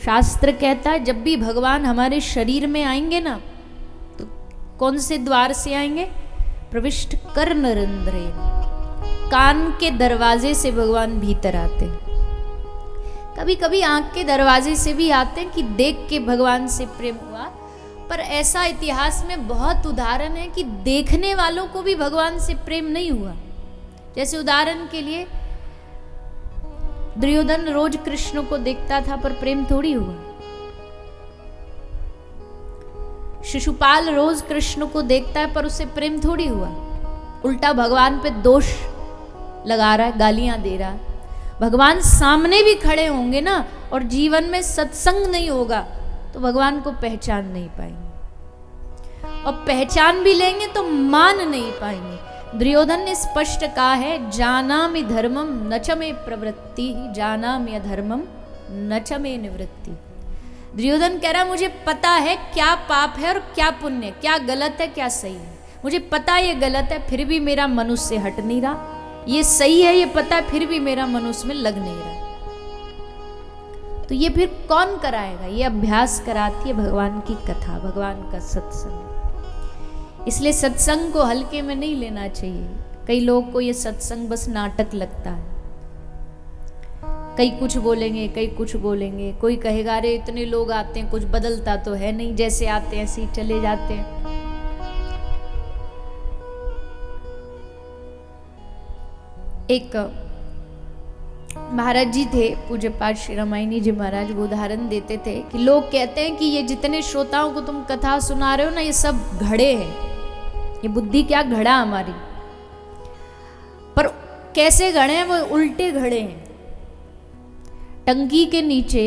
शास्त्र कहता है जब भी भगवान हमारे शरीर में आएंगे ना, तो कौन से द्वार से आएंगे? प्रविष्ट कर्णरंध्रेण, कान के दरवाजे से भगवान भीतर आते हैं। कभी कभी आंख के दरवाजे से भी आते हैं कि देख के भगवान से प्रेम हुआ, पर ऐसा इतिहास में बहुत उदाहरण है कि देखने वालों को भी भगवान से प्रेम नहीं हुआ। जैसे उदाहरण के लिए दुर्योधन रोज कृष्ण को देखता था पर प्रेम थोड़ी हुआ। शिशुपाल रोज कृष्ण को देखता है पर उससे प्रेम थोड़ी हुआ। उल्टा भगवान पे दोष लगा रहा है, गालियां दे रहा है। भगवान सामने भी खड़े होंगे ना और जीवन में सत्संग नहीं होगा तो भगवान को पहचान नहीं पाएंगे, और पहचान भी लेंगे तो मान नहीं पाएंगे। दुर्योधन ने स्पष्ट कहा है, जानामि धर्मम न च मे प्रवृत्ति, जानामि अधर्मम न च मे निवृत्ति। दुर्योधन कह रहा मुझे पता है क्या पाप है और क्या पुण्य है, क्या गलत है क्या सही है। मुझे पता ये गलत है फिर भी मेरा मनुष्य से हट नहीं रहा, ये सही है ये पता है फिर भी मेरा मनुष्य में लग नहीं रहा। तो ये फिर कौन कराएगा? ये अभ्यास कराती है भगवान की कथा, भगवान का सत्संग। इसलिए सत्संग को हल्के में नहीं लेना चाहिए। कई लोग को ये सत्संग बस नाटक लगता है, कई कुछ बोलेंगे कई कुछ बोलेंगे। कोई कहेगा अरे इतने लोग आते हैं कुछ बदलता तो है नहीं, जैसे आते हैं ऐसे ही चले जाते हैं। एक महाराज जी थे, पूज्य पाठ श्री रामायणी जी महाराज, वो उदाहरण देते थे कि लोग कहते हैं कि ये जितने श्रोताओं को तुम कथा सुना रहे हो ना, ये सब घड़े हैं, ये बुद्धि क्या घड़ा हमारी। पर कैसे घड़े हैं? वो उल्टे घड़े हैं। टंकी के नीचे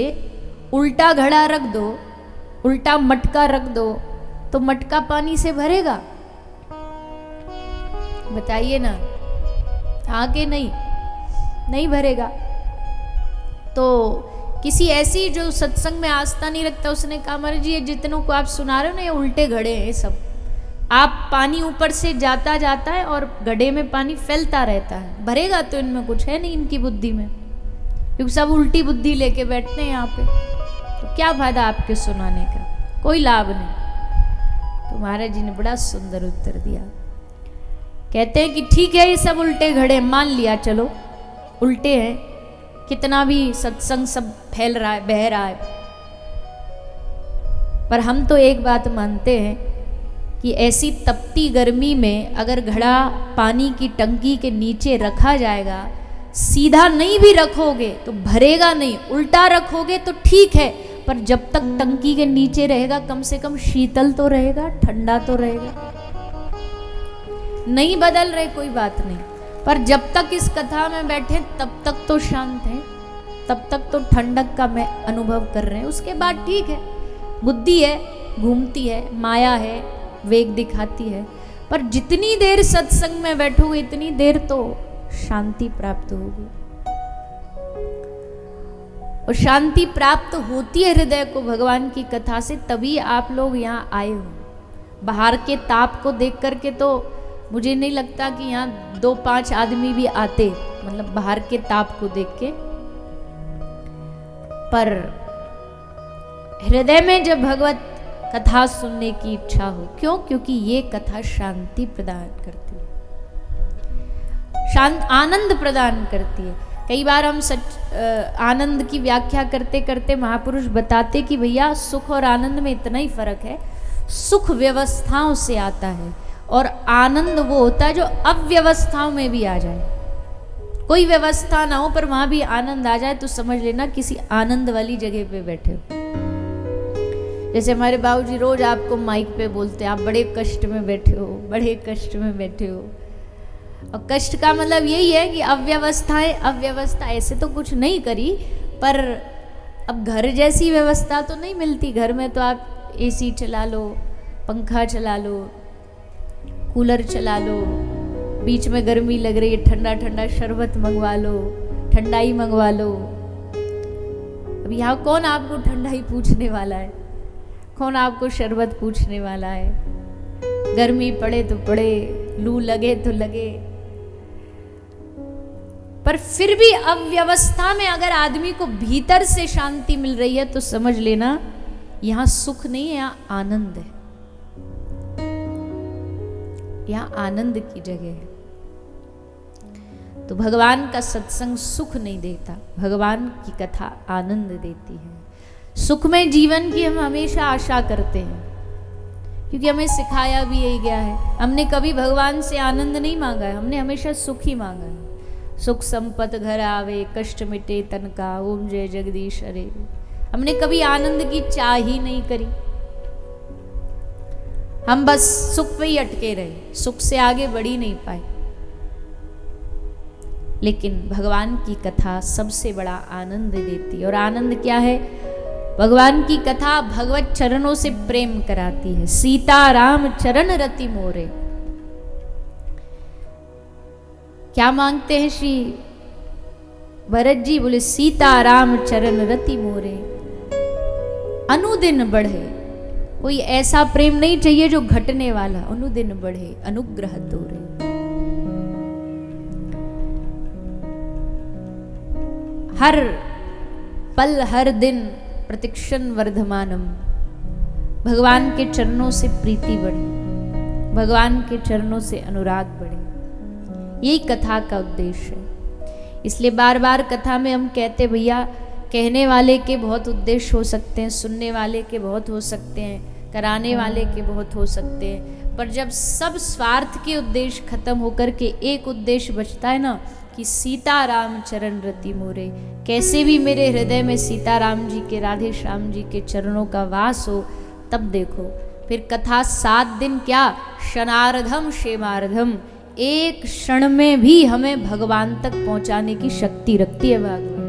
उल्टा घड़ा रख दो, उल्टा मटका रख दो, तो मटका पानी से भरेगा? बताइए ना, आगे नहीं भरेगा। तो किसी ऐसी जो सत्संग में आस्था नहीं रखता, उसने कहा महाराज जी ये जितनों को आप सुना रहे हो ना, ये उल्टे घड़े हैं सब। आप पानी ऊपर से जाता जाता है और गड्ढे में पानी फैलता रहता है, भरेगा तो इनमें कुछ है नहीं, इनकी बुद्धि में, क्योंकि सब उल्टी बुद्धि लेके बैठते हैं यहाँ पे। तो क्या फायदा आपके सुनाने का, कोई लाभ नहीं। तो महाराज जी ने बड़ा सुंदर उत्तर दिया। कहते हैं कि ठीक है ये सब उल्टे घड़े, मान लिया चलो उल्टे हैं, कितना भी सत्संग सब फैल रहा है बह रहा है, पर हम तो एक बात मानते हैं कि ऐसी तपती गर्मी में अगर घड़ा पानी की टंकी के नीचे रखा जाएगा, सीधा नहीं भी रखोगे तो भरेगा नहीं, उल्टा रखोगे तो ठीक है, पर जब तक टंकी के नीचे रहेगा कम से कम शीतल तो रहेगा, ठंडा तो रहेगा। नहीं बदल रहे कोई बात नहीं, पर जब तक इस कथा में बैठे तब तक तो शांत है, तब तक तो ठंडक का मैं अनुभव कर रहे हैं। उसके बाद ठीक है, बुद्धि है घूमती है, माया है वेग दिखाती है, पर जितनी देर सत्संग में बैठोगे इतनी देर तो शांति प्राप्त होगी। और शांति प्राप्त होती है हृदय को भगवान की कथा से, तभी आप लोग यहाँ आए हो। बाहर के ताप को देख करके तो मुझे नहीं लगता कि यहाँ 2-5 आदमी भी आते, मतलब बाहर के ताप को देख के। पर हृदय में जब भगवत कथा सुनने की इच्छा हो, क्यों? क्योंकि ये कथा शांति प्रदान करती है, आनंद प्रदान करती है। कई बार हम आनंद की व्याख्या करते करते महापुरुष बताते कि भैया सुख और आनंद में इतना ही फर्क है, सुख व्यवस्थाओं से आता है और आनंद वो होता है जो अव्यवस्थाओं में भी आ जाए। कोई व्यवस्था ना हो पर वहां भी आनंद आ जाए तो समझ लेना किसी आनंद वाली जगह पे बैठे हो। जैसे हमारे बाबूजी रोज आपको माइक पे बोलते हैं, आप बड़े कष्ट में बैठे हो, बड़े कष्ट में बैठे हो। और कष्ट का मतलब यही है कि अव्यवस्था ऐसे तो कुछ नहीं करी, पर अब घर जैसी व्यवस्था तो नहीं मिलती। घर में तो आप एसी चला लो, पंखा चला लो, कूलर चला लो, बीच में गर्मी लग रही है ठंडा ठंडा शरबत मंगवा लो, ठंडाई मंगवा लो। अब यहाँ कौन आपको ठंडाई पूछने वाला है, कौन आपको शरबत पूछने वाला है। गर्मी पड़े तो पड़े, लू लगे तो लगे, पर फिर भी अव्यवस्था में अगर आदमी को भीतर से शांति मिल रही है तो समझ लेना यहां सुख नहीं है, यहां आनंद है, यहां आनंद की जगह है। तो भगवान का सत्संग सुख नहीं देता, भगवान की कथा आनंद देती है। सुखमय जीवन की हम हमेशा आशा करते हैं, क्योंकि हमें सिखाया भी यही गया है। हमने कभी भगवान से आनंद नहीं मांगा है, हमने हमेशा सुख ही मांगा है। सुख संपत घर आवे, कष्ट मिटे तन का, ओम जय जगदीश हरे। हमने कभी आनंद की चाह ही नहीं करी, हम बस सुख पे ही अटके रहे, सुख से आगे बढ़ ही नहीं पाए। लेकिन भगवान की कथा सबसे बड़ा आनंद देती है। और आनंद क्या है? भगवान की कथा भगवत चरणों से प्रेम कराती है। सीता राम चरण रति मोरे। क्या मांगते हैं श्री भरत जी? बोले सीता राम चरण रति मोरे, अनुदिन बढ़े। कोई ऐसा प्रेम नहीं चाहिए जो घटने वाला, अनुदिन बढ़े अनुग्रह तोरे। हर पल हर दिन प्रतिक्षण वर्धमानम, भगवान के चरणों से प्रीति बढ़े, भगवान के चरणों से अनुराग बढ़े। यही कथा का उद्देश्य है। इसलिए बार बार कथा में हम कहते भैया, कहने वाले के बहुत उद्देश्य हो सकते हैं, सुनने वाले के बहुत हो सकते हैं, कराने वाले के बहुत हो सकते हैं, पर जब सब स्वार्थ के उद्देश्य खत्म होकर के एक उद्देश्य बचता है ना, कि सीता राम चरण रति मोरे, कैसे भी मेरे हृदय में सीता राम जी के, राधे श्याम जी के चरणों का वास हो, तब देखो फिर कथा 7 दिन क्या, क्षणार्धम क्षेमार्धम, एक क्षण में भी हमें भगवान तक पहुंचाने की शक्ति रखती है भागवत।